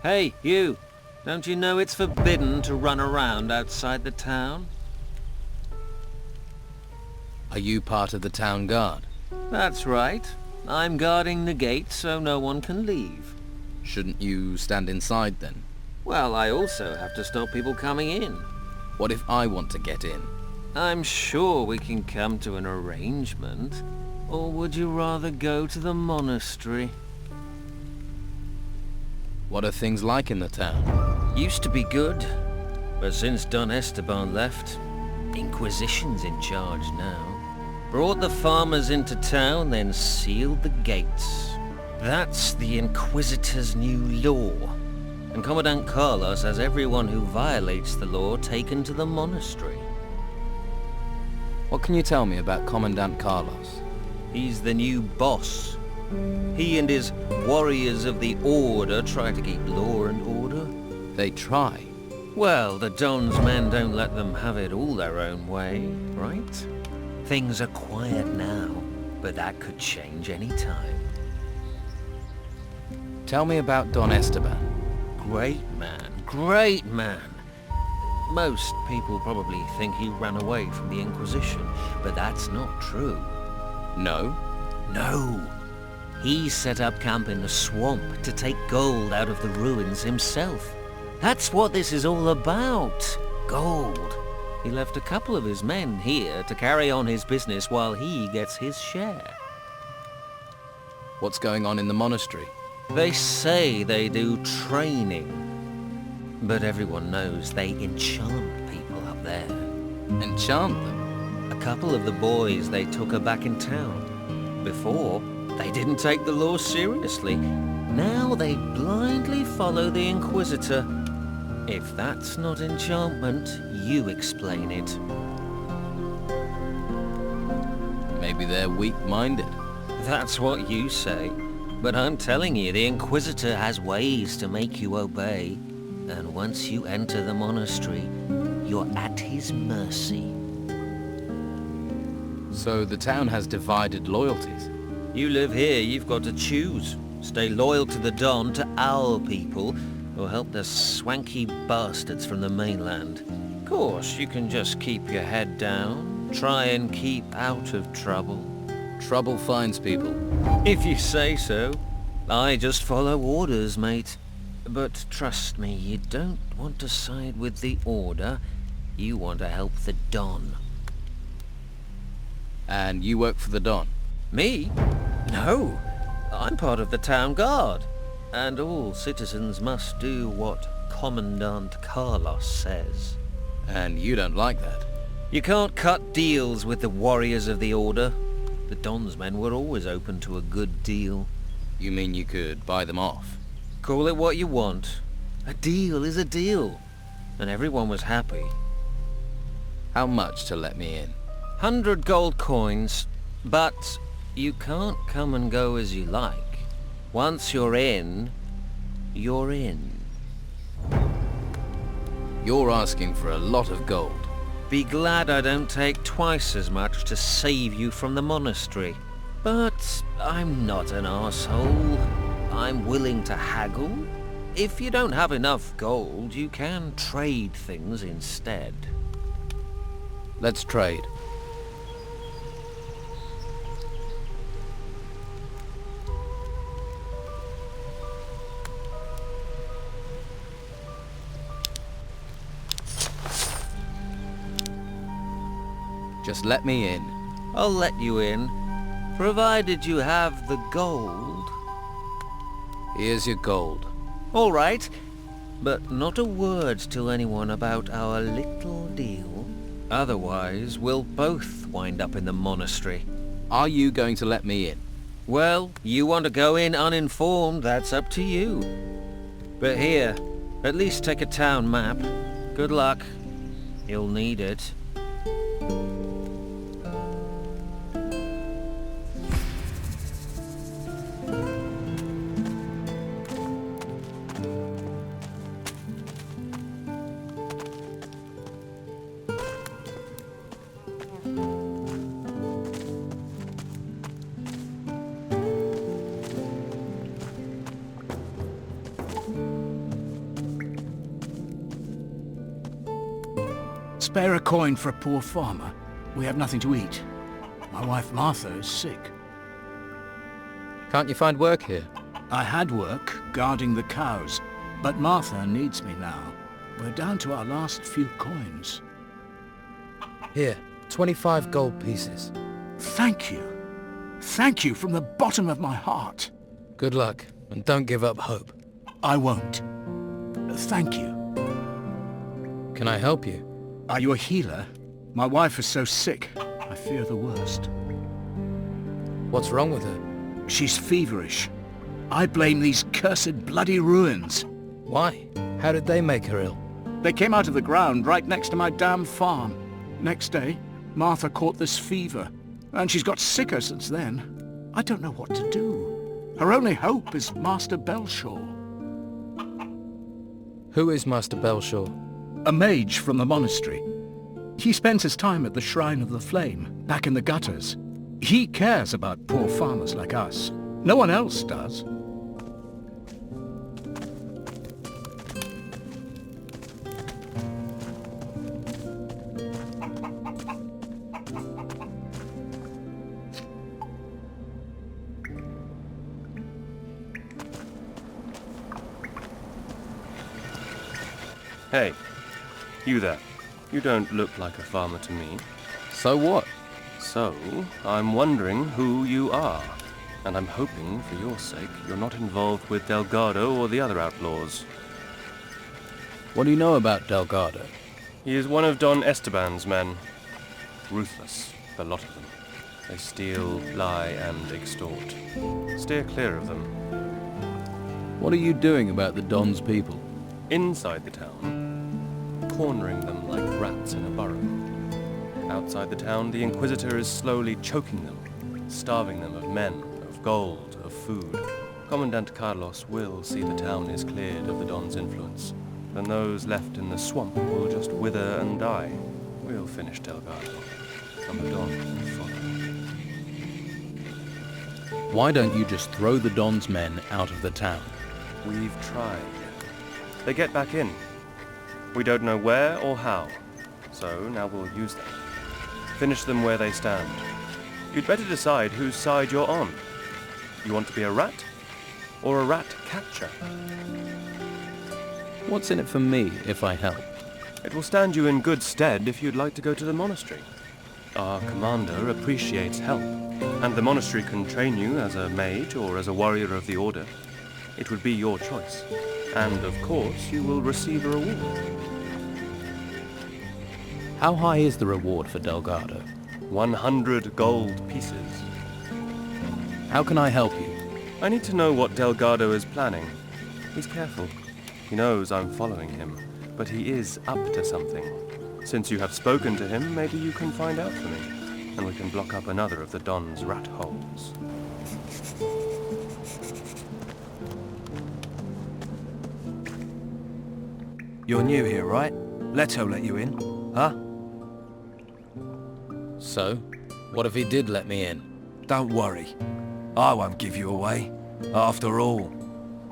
Hey, you! Don't you know it's forbidden to run around outside the town? Are you part of the town guard? That's right. I'm guarding the gate so no one can leave. Shouldn't you stand inside then? Well, I also have to stop people coming in. What if I want to get in? I'm sure we can come to an arrangement. Or would you rather go to the monastery? What are things like in the town? Used to be good, but since Don Esteban left, Inquisition's in charge now. Brought the farmers into town, then sealed the gates. That's the Inquisitor's new law. And Commandant Carlos has everyone who violates the law taken to the monastery. What can you tell me about Commandant Carlos? He's the new boss. He and his warriors of the Order try to keep law and order. They try. Well, the Don's men don't let them have it all their own way, right? Things are quiet now, but that could change any time. Tell me about Don Esteban. Great man, great man. Most people probably think he ran away from the Inquisition, but that's not true. No? No. He set up camp in the swamp to take gold out of the ruins himself. That's what this is all about. Gold. He left a couple of his men here to carry on his business while he gets his share. What's going on in the monastery? They say they do training, but everyone knows they enchant people up there. Enchant them? A couple of the boys they took are back in town. Before, they didn't take the law seriously. Now they blindly follow the Inquisitor. If that's not enchantment, you explain it. Maybe they're weak-minded. That's what you say. But I'm telling you, the Inquisitor has ways to make you obey. And once you enter the monastery, you're at his mercy. So the town has divided loyalties. You live here, you've got to choose. Stay loyal to the Don, to our people, or help the swanky bastards from the mainland. Of course, you can just keep your head down, try and keep out of trouble. Trouble finds people. If you say so. I just follow orders, mate. But trust me, you don't want to side with the Order. You want to help the Don. And you work for the Don? Me? No. I'm part of the town guard. And all citizens must do what Commandant Carlos says. And you don't like that? You can't cut deals with the warriors of the Order. The Don's men were always open to a good deal. You mean you could buy them off? Call it what you want. A deal is a deal. And everyone was happy. How much to let me in? 100 gold coins, but you can't come and go as you like. Once you're in, you're in. You're asking for a lot of gold. Be glad I don't take twice as much to save you from the monastery. But I'm not an asshole. I'm willing to haggle. If you don't have enough gold, you can trade things instead. Let's trade. Just let me in. I'll let you in, provided you have the gold. Here's your gold. All right, but not a word to anyone about our little deal. Otherwise, we'll both wind up in the monastery. Are you going to let me in? Well, you want to go in uninformed, that's up to you. But here, at least take a town map. Good luck. You'll need it. Spare a coin for a poor farmer. We have nothing to eat. My wife Martha is sick. Can't you find work here? I had work guarding the cows, but Martha needs me now. We're down to our last few coins. Here, 25 gold pieces. Thank you. Thank you from the bottom of my heart. Good luck, and don't give up hope. I won't. Thank you. Can I help you? Are you a healer? My wife is so sick. I fear the worst. What's wrong with her? She's feverish. I blame these cursed bloody ruins. Why? How did they make her ill? They came out of the ground right next to my damn farm. Next day, Martha caught this fever, and she's got sicker since then. I don't know what to do. Her only hope is Master Belshaw. Who is Master Belshaw? A mage from the monastery. He spends his time at the Shrine of the Flame, back in the gutters. He cares about poor farmers like us. No one else does. Hey, you there. You don't look like a farmer to me. So what? So, I'm wondering who you are. And I'm hoping, for your sake, you're not involved with Delgado or the other outlaws. What do you know about Delgado? He is one of Don Esteban's men. Ruthless, the lot of them. They steal, lie, and extort. Steer clear of them. What are you doing about the Don's people? Inside the town, cornering them like rats in a burrow. Outside the town, the Inquisitor is slowly choking them, starving them of men, of gold, of food. Commandant Carlos will see the town is cleared of the Don's influence. Then those left in the swamp will just wither and die. We'll finish Delgado, and the Don will follow. Why don't you just throw the Don's men out of the town? We've tried. They get back in. We don't know where or how, so now we'll use them. Finish them where they stand. You'd better decide whose side you're on. You want to be a rat, or a rat catcher? What's in it for me if I help? It will stand you in good stead if you'd like to go to the monastery. Our commander appreciates help, and the monastery can train you as a mage or as a warrior of the order. It would be your choice. And, of course, you will receive a reward. How high is the reward for Delgado? 100 gold pieces. How can I help you? I need to know what Delgado is planning. He's careful. He knows I'm following him, but he is up to something. Since you have spoken to him, maybe you can find out for me, and we can block up another of the Don's rat holes. You're new here, right? Leto let you in, huh? So, what if he did let me in? Don't worry. I won't give you away. After all,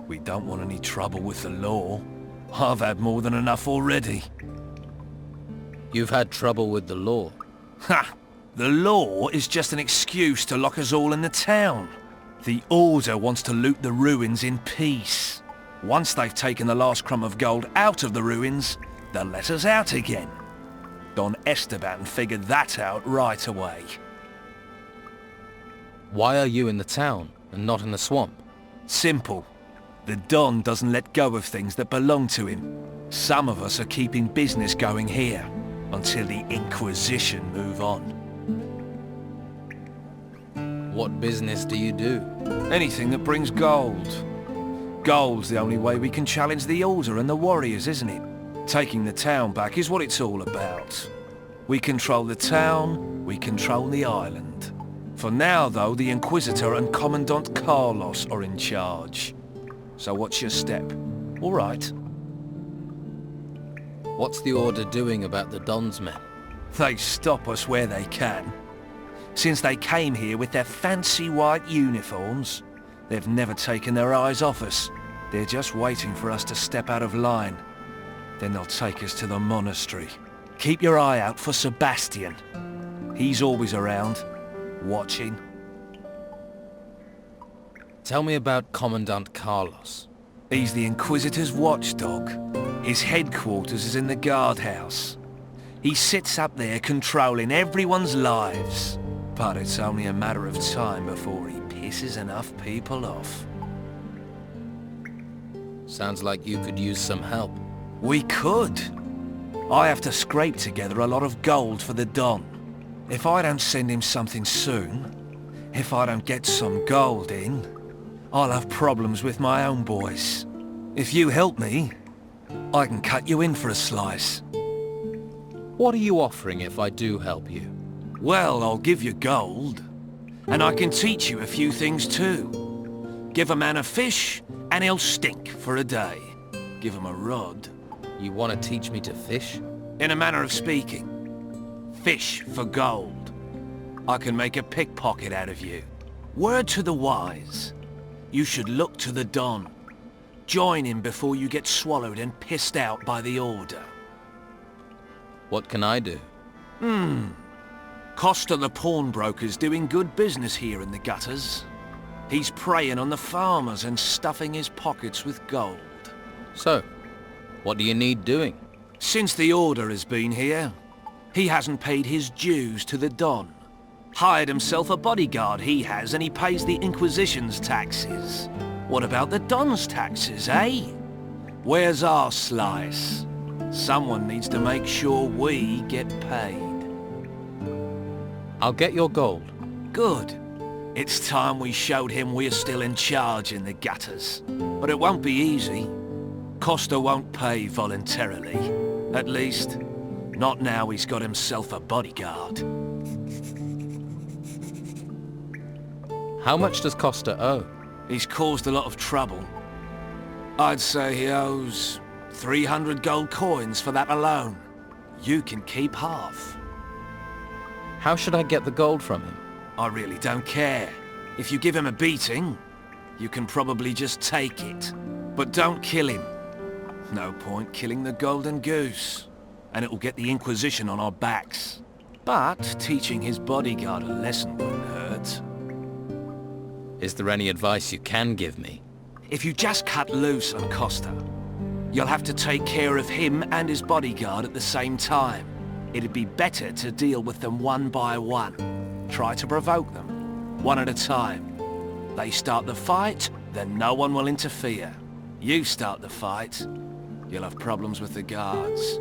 we don't want any trouble with the law. I've had more than enough already. You've had trouble with the law. Ha! The law is just an excuse to lock us all in the town. The Order wants to loot the ruins in peace. Once they've taken the last crumb of gold out of the ruins, they'll let us out again. Don Esteban figured that out right away. Why are you in the town and not in the swamp? Simple. The Don doesn't let go of things that belong to him. Some of us are keeping business going here until the Inquisition move on. What business do you do? Anything that brings gold. Gold's the only way we can challenge the Order and the warriors, isn't it? Taking the town back is what it's all about. We control the town, we control the island. For now, though, the Inquisitor and Commandant Carlos are in charge. So what's your step? All right. What's the Order doing about the Don's men? They stop us where they can. Since they came here with their fancy white uniforms, they've never taken their eyes off us. They're just waiting for us to step out of line. Then they'll take us to the monastery, Keep your eye out for Sebastian. He's always around, watching. Tell me about Commandant Carlos. He's the Inquisitor's watchdog. His headquarters is in the guardhouse. He sits up there controlling everyone's lives. But it's only a matter of time before he pisses enough people off. Sounds like you could use some help. We could. I have to scrape together a lot of gold for the Don. If I don't send him something soon, if I don't get some gold in, I'll have problems with my own boys. If you help me, I can cut you in for a slice. What are you offering if I do help you? Well, I'll give you gold, and I can teach you a few things too. Give a man a fish, and he'll stink for a day. Give him a rod. You want to teach me to fish? In a manner of speaking. Fish for gold. I can make a pickpocket out of you. Word to the wise. You should look to the Don. Join him before you get swallowed and pissed out by the Order. What can I do? Costa the pawnbroker's doing good business here in the gutters. He's preying on the farmers and stuffing his pockets with gold. So, what do you need doing? Since the Order has been here, he hasn't paid his dues to the Don. Hired himself a bodyguard, he has, and he pays the Inquisition's taxes. What about the Don's taxes, eh? Where's our slice? Someone needs to make sure we get paid. I'll get your gold. Good. It's time we showed him we're still in charge in the gutters. But it won't be easy. Costa won't pay voluntarily. At least, not now he's got himself a bodyguard. How much does Costa owe? He's caused a lot of trouble. I'd say he owes 300 gold coins for that alone. You can keep half. How should I get the gold from him? I really don't care. If you give him a beating, you can probably just take it. But don't kill him. No point killing the golden goose. And it will get the Inquisition on our backs. But teaching his bodyguard a lesson wouldn't hurt. Is there any advice you can give me? If you just cut loose on Costa, you'll have to take care of him and his bodyguard at the same time. It'd be better to deal with them one by one. Try to provoke them, one at a time. They start the fight, then no one will interfere. You start the fight, you'll have problems with the guards.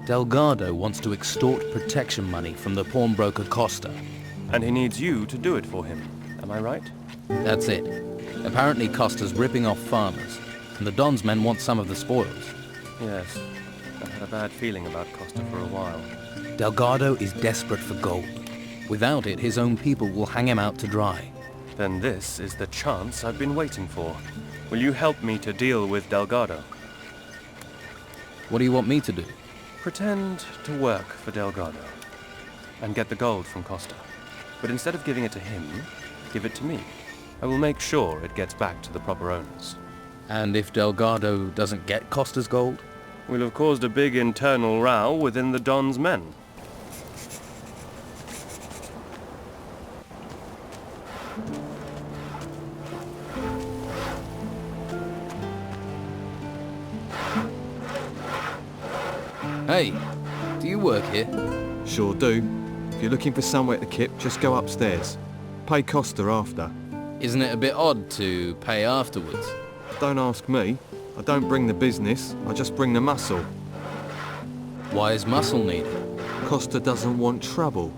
Delgado wants to extort protection money from the pawnbroker Costa. And he needs you to do it for him. Am I right? That's it. Apparently Costa's ripping off farmers, and the Don's men want some of the spoils. Yes. I had a bad feeling about Costa for a while. Delgado is desperate for gold. Without it, his own people will hang him out to dry. Then this is the chance I've been waiting for. Will you help me to deal with Delgado? What do you want me to do? Pretend to work for Delgado and get the gold from Costa. But instead of giving it to him, give it to me. I will make sure it gets back to the proper owners. And if Delgado doesn't get Costa's gold? We'll have caused a big internal row within the Don's men. Hey, do you work here? Sure do. If you're looking for somewhere to kip, just go upstairs. Pay Costa after. Isn't it a bit odd to pay afterwards? Don't ask me. I don't bring the business, I just bring the muscle. Why is muscle needed? Costa doesn't want trouble.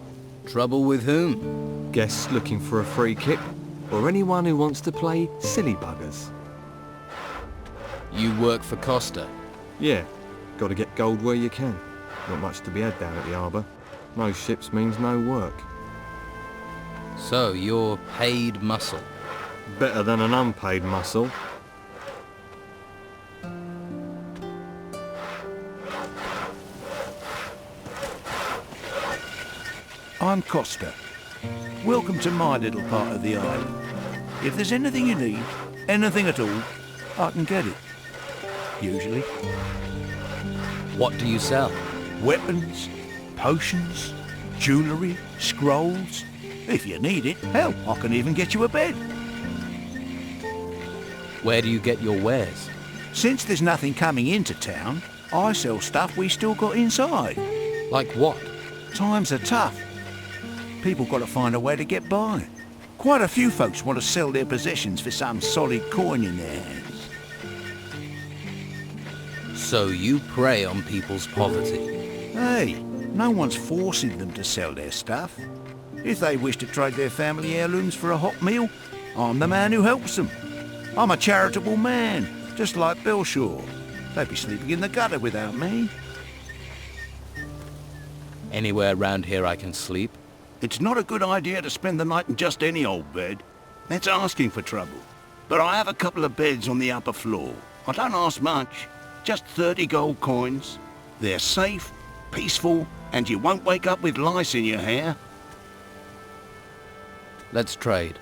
Trouble with whom? Guests looking for a free kip, or anyone who wants to play silly buggers. You work for Costa? Yeah, gotta get gold where you can. Not much to be had down at the harbour. No ships means no work. So you're paid muscle? Better than an unpaid muscle. I'm Costa. Welcome to my little part of the island. If there's anything you need, anything at all, I can get it. Usually. What do you sell? Weapons, potions, jewellery, scrolls. If you need it, hell, I can even get you a bed. Where do you get your wares? Since there's nothing coming into town, I sell stuff we still got inside. Like what? Times are tough. People got to find a way to get by. Quite a few folks want to sell their possessions for some solid coin in their hands. So you prey on people's poverty. Hey, no one's forcing them to sell their stuff. If they wish to trade their family heirlooms for a hot meal, I'm the man who helps them. I'm a charitable man, just like Belshaw. They'd be sleeping in the gutter without me. Anywhere around here I can sleep? It's not a good idea to spend the night in just any old bed. That's asking for trouble. But I have a couple of beds on the upper floor. I don't ask much, just 30 gold coins. They're safe, peaceful, and you won't wake up with lice in your hair. Let's trade.